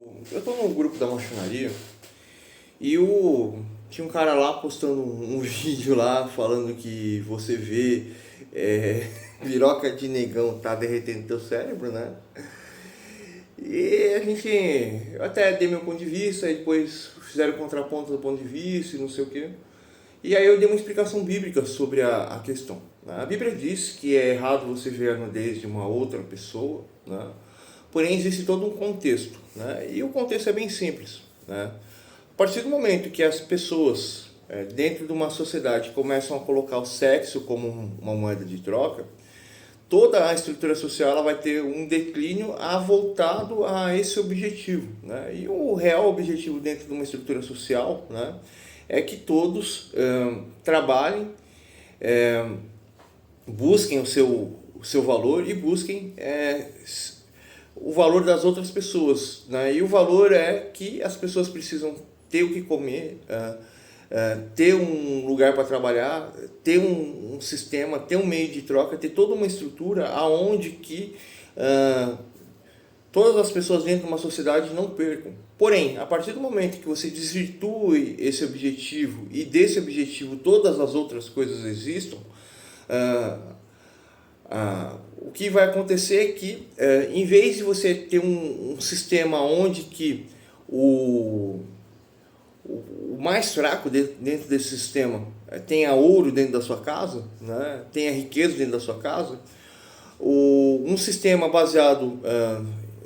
Eu tô no grupo da maçonaria e tinha um cara lá postando um vídeo lá falando que você vê é, piroca de negão tá derretendo teu cérebro, né? E a gente, eu até dei meu ponto de vista, aí depois fizeram contraponto do ponto de vista e não sei o quê. E aí eu dei uma explicação bíblica sobre a questão, né? A Bíblia diz que é errado você ver a nudez de uma outra pessoa, né? Porém existe todo um contexto, né? E o contexto é bem simples, né? A partir do momento que as pessoas dentro de uma sociedade começam a colocar o sexo como uma moeda de troca, toda a estrutura social ela vai ter um declínio voltado a esse objetivo, né? E o real objetivo dentro de uma estrutura social, né, é que todos trabalhem, busquem o seu valor e busquem o valor das outras pessoas, né? E o valor é que as pessoas precisam ter o que comer, ter um lugar para trabalhar, ter um sistema, ter um meio de troca, ter toda uma estrutura aonde que todas as pessoas dentro de uma sociedade não percam. Porém, a partir do momento que você desvirtue esse objetivo e desse objetivo todas as outras coisas existam, o que vai acontecer é que, em vez de você ter um sistema onde que o, o mais fraco dentro desse sistema tenha ouro dentro da sua casa, né, tenha riqueza dentro da sua casa, um sistema baseado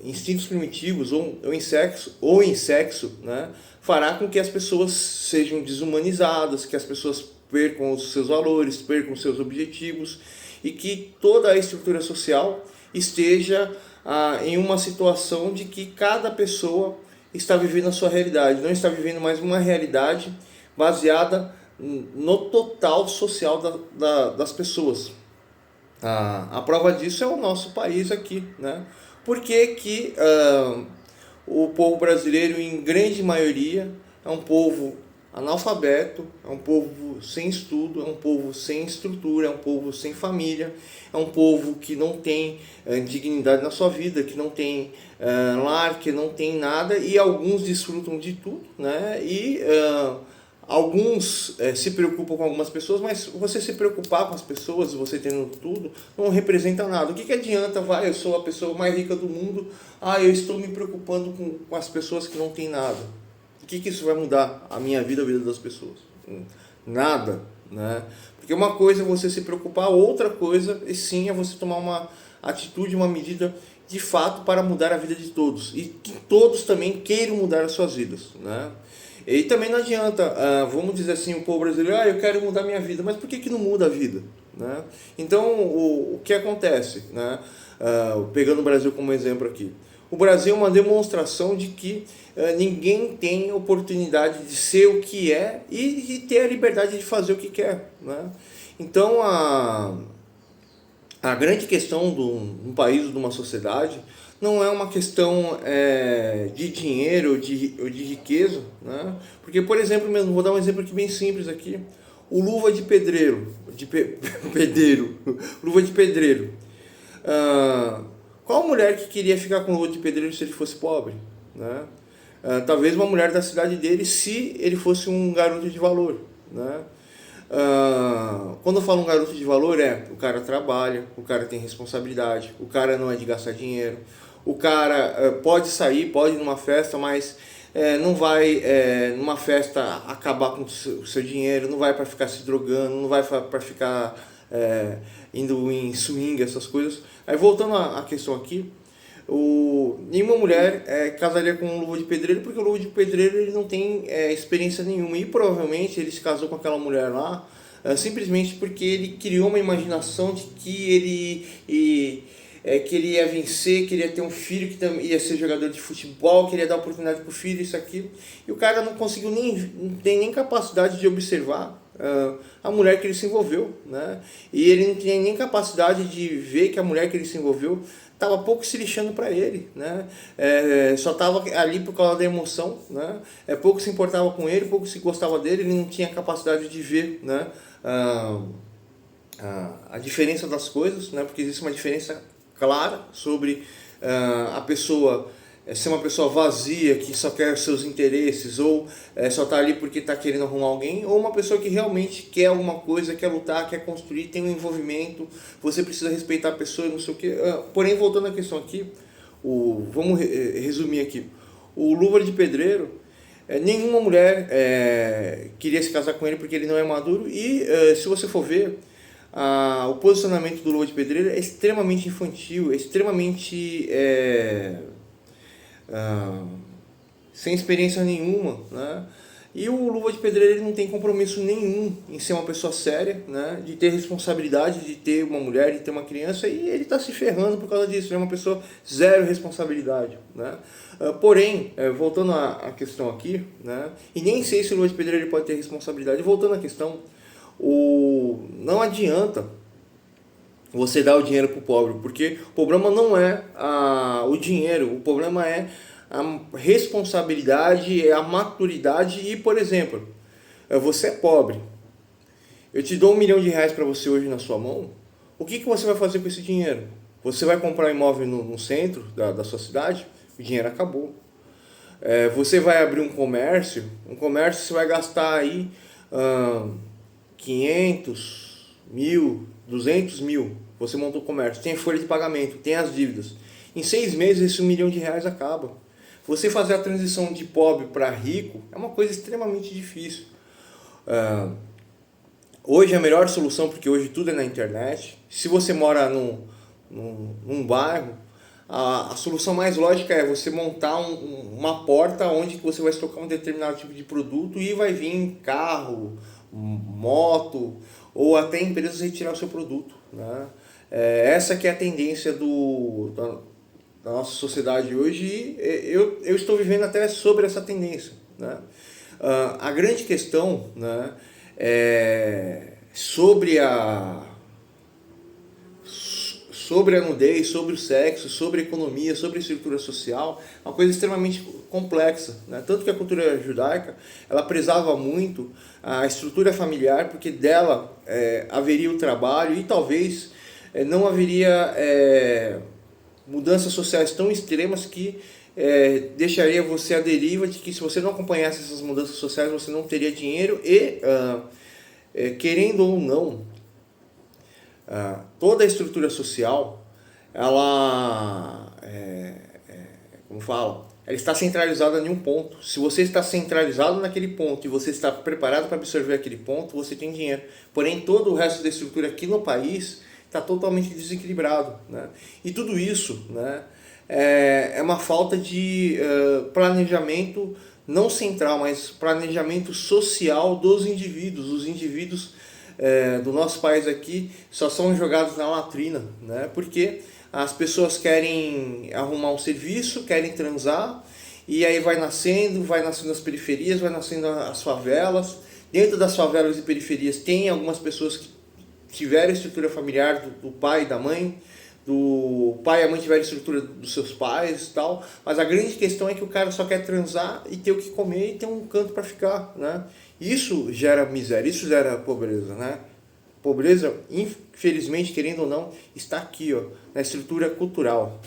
em instintos primitivos ou em sexo, né, fará com que as pessoas sejam desumanizadas, que as pessoas percam os seus valores, percam os seus objetivos e que toda a estrutura social esteja em uma situação de que cada pessoa está vivendo a sua realidade, não está vivendo mais uma realidade baseada no total social das pessoas. A prova disso é o nosso país aqui, né? Por que que o povo brasileiro, em grande maioria, é um povo analfabeto, é um povo sem estudo, é um povo sem estrutura, é um povo sem família, é um povo que não tem dignidade na sua vida, que não tem lar, que não tem nada, e alguns desfrutam de tudo, né? E alguns se preocupam com algumas pessoas, mas você se preocupar com as pessoas, você tendo tudo, não representa nada. O que adianta, eu sou a pessoa mais rica do mundo, eu estou me preocupando com as pessoas que não têm nada. O que isso vai mudar a minha vida, a vida das pessoas? Nada, né? Porque uma coisa é você se preocupar, outra coisa e sim é você tomar uma atitude, uma medida de fato para mudar a vida de todos e que todos também queiram mudar as suas vidas, né? E também não adianta, vamos dizer assim, o povo brasileiro, eu quero mudar minha vida, mas por que não muda a vida, né? Então, o que acontece, né? Pegando o Brasil como exemplo aqui, o Brasil é uma demonstração de que ninguém tem oportunidade de ser o que é e de ter a liberdade de fazer o que quer, né? Então, a grande questão de um país, de uma sociedade, não é uma questão de dinheiro ou de riqueza, né? Porque, por exemplo, mesmo, vou dar um exemplo aqui bem simples aqui, o luva de pedreiro, pedreiro, luva de pedreiro. Qual mulher que queria ficar com luva de pedreiro se ele fosse pobre, né? Talvez uma mulher da cidade dele, se ele fosse um garoto de valor, né? Quando eu falo um garoto de valor, o cara trabalha, o cara tem responsabilidade, o cara não é de gastar dinheiro, o cara pode sair, pode ir numa festa, mas não vai numa festa acabar com o seu dinheiro, não vai para ficar se drogando, não vai para ficar indo em swing, essas coisas. Aí voltando à questão aqui, nenhuma mulher casaria com um luva de pedreiro, porque o luva de pedreiro ele não tem experiência nenhuma e provavelmente ele se casou com aquela mulher lá simplesmente porque ele criou uma imaginação de que ele ia vencer, queria ter um filho que ia ser jogador de futebol, queria dar oportunidade para o filho, isso aqui, e o cara não conseguiu não tem nem capacidade de observar a mulher que ele se envolveu, né? E ele não tinha nem capacidade de ver que a mulher que ele se envolveu estava pouco se lixando para ele, né? Só estava ali por causa da emoção, né? Pouco se importava com ele, pouco se gostava dele, ele não tinha capacidade de ver, né? A diferença das coisas, né? Porque existe uma diferença clara sobre a pessoa ser uma pessoa vazia, que só quer seus interesses, ou só está ali porque está querendo arrumar alguém, ou uma pessoa que realmente quer alguma coisa, quer lutar, quer construir, tem um envolvimento, você precisa respeitar a pessoa, não sei o que. Porém, voltando à questão aqui, vamos resumir aqui. O Luva de Pedreiro, nenhuma mulher queria se casar com ele porque ele não é maduro, e se você for ver, o posicionamento do Luva de Pedreiro é extremamente infantil, é extremamente sem experiência nenhuma, né? E o Luva de Pedreiro ele não tem compromisso nenhum em ser uma pessoa séria, né? De ter responsabilidade, de ter uma mulher, de ter uma criança, e ele está se ferrando por causa disso. Ele é uma pessoa zero responsabilidade, né? Porém, voltando à questão aqui, né? E nem sei se o Luva de Pedreiro ele pode ter responsabilidade. Voltando à questão, não adianta você dar o dinheiro para o pobre, porque o problema não é o dinheiro, o problema é a responsabilidade, é a maturidade. E, por exemplo, você é pobre, eu te dou R$ 1.000.000 para você hoje na sua mão, o que você vai fazer com esse dinheiro? Você vai comprar um imóvel no centro da sua cidade? O dinheiro acabou. Você vai abrir um comércio você vai gastar aí 500 mil, 200 mil. Você montou o comércio, tem folha de pagamento, tem as dívidas. Em 6 meses esse R$ 1.000.000 acaba. Você fazer a transição de pobre para rico é uma coisa extremamente difícil. Hoje a melhor solução, porque hoje tudo é na internet. Se você mora num bairro, a solução mais lógica é você montar uma porta onde você vai estocar um determinado tipo de produto e vai vir carro, moto ou até empresas retirar o seu produto, né? Essa que é a tendência da nossa sociedade hoje, e eu estou vivendo até sobre essa tendência, né? A grande questão, né, é sobre a nudez, sobre o sexo, sobre a economia, sobre a estrutura social, uma coisa extremamente complexa, né? Tanto que a cultura judaica ela prezava muito a estrutura familiar, porque dela haveria o trabalho e talvez não haveria mudanças sociais tão extremas que deixaria você à deriva de que se você não acompanhasse essas mudanças sociais você não teria dinheiro e, querendo ou não, toda a estrutura social, ela, como fala, ela está centralizada em um ponto. Se você está centralizado naquele ponto e você está preparado para absorver aquele ponto, você tem dinheiro. Porém, todo o resto da estrutura aqui no país está totalmente desequilibrado, né? E tudo isso, né, é uma falta de planejamento não central, mas planejamento social dos indivíduos. Os indivíduos do nosso país aqui só são jogados na latrina, né? Porque as pessoas querem arrumar um serviço, querem transar, e aí vai nascendo as periferias, vai nascendo as favelas. Dentro das favelas e periferias tem algumas pessoas que tiveram estrutura familiar do pai e da mãe, do pai e a mãe tiveram estrutura dos seus pais e tal, mas a grande questão é que o cara só quer transar e ter o que comer e ter um canto para ficar, né? Isso gera miséria, isso gera pobreza, né? Pobreza, infelizmente, querendo ou não, está aqui, ó, na estrutura cultural.